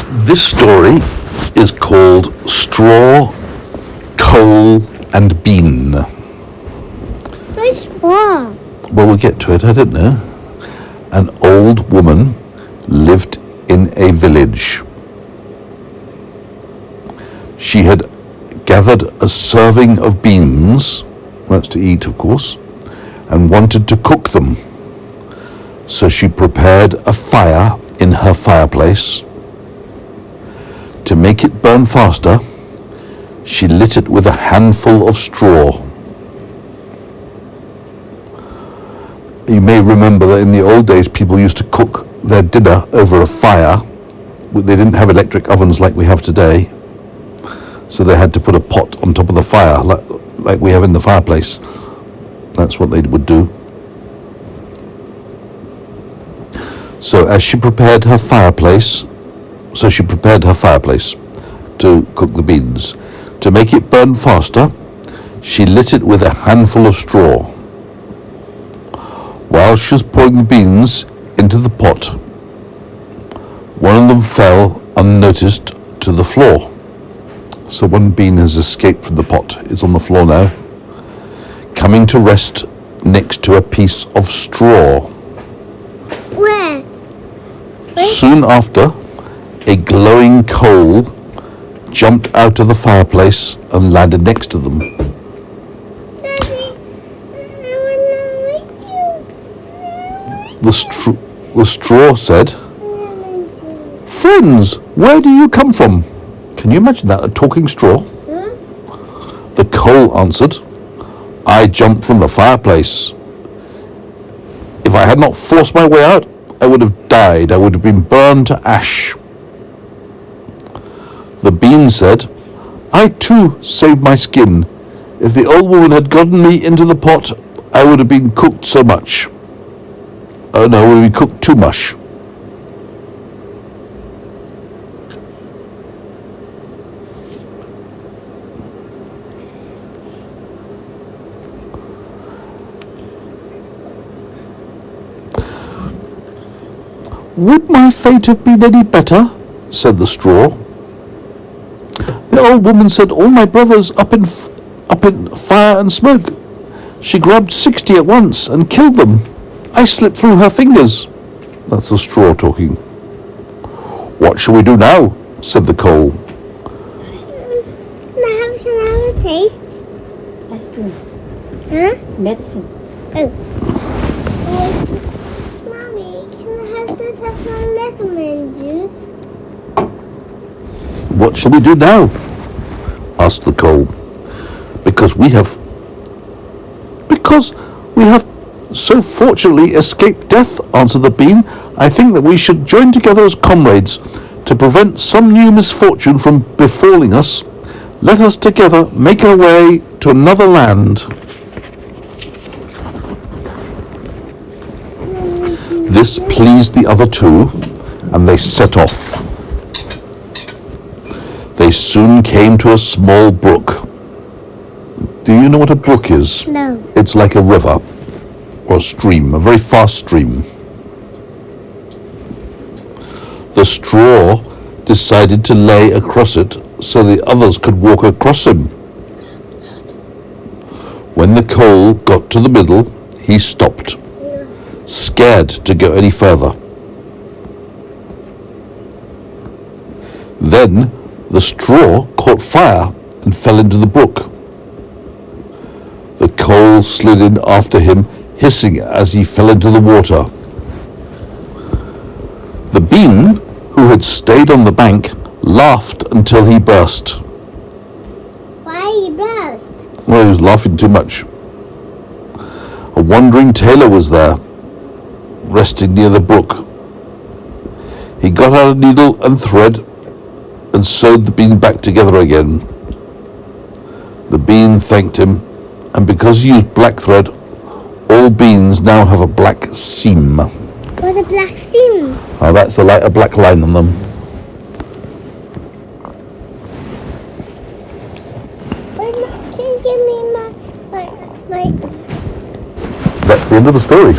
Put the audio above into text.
This story is called Straw, Coal and Bean. What's wrong? Well, we'll get to it, I don't know. An old woman lived in a village. She had gathered a serving of beans, that's to eat, of course, and wanted to cook them. So she prepared a fire in her fireplace. To make it burn faster, she lit it with a handful of straw. You may remember that in the old days people used to cook their dinner over a fire. They didn't have electric ovens like we have today, so they had to put a pot on top of the fire like we have in the fireplace. That's what they would do. So she prepared her fireplace to cook the beans. To make it burn faster, she lit it with a handful of straw. While she was pouring the beans into the pot, one of them fell unnoticed to the floor. So one bean has escaped from the pot. It's on the floor now, coming to rest next to a piece of straw. Where? Soon after, a glowing coal jumped out of the fireplace and landed next to them. Daddy, I want to The straw said, "Friends, where do you come from?" Can you imagine that, a talking straw? The coal answered, "I jumped from the fireplace. If I had not forced my way out, I would have died. I would have been burned to ash." The bean said, "I too saved my skin. If the old woman had gotten me into the pot, I would have been cooked so much. Oh no, I would have been cooked too much." "Would my fate have been any better?" said the straw. "The old woman set all my brothers up in fire and smoke. She grabbed 60 at once and killed them. I slipped through her fingers." That's the straw talking. "What shall we do now?" said the coal. Can I have a taste? Ice cream. Huh? Medicine. Oh. Mommy, can I have this as my lemon juice? "What shall we do now?" asked the coal. Because we have so fortunately escaped death," answered the bean. "I think that we should join together as comrades to prevent some new misfortune from befalling us. Let us together make our way to another land." This pleased the other two, and they set off. They soon came to a small brook. Do you know what a brook is? No. It's like a river or a stream, a very fast stream. The straw decided to lay across it so the others could walk across him. When the coal got to the middle, he stopped, scared to go any further. Then the straw caught fire and fell into the brook. The coal slid in after him, hissing as he fell into the water. The bean, who had stayed on the bank, laughed until he burst. Why you burst? Well, he was laughing too much. A wandering tailor was there, resting near the brook. He got out a needle and thread and sewed the bean back together again. The bean thanked him, and because he used black thread, all beans now have a black seam. What a black seam. Oh, that's a black line on them. Can you give me my That's the end of the story.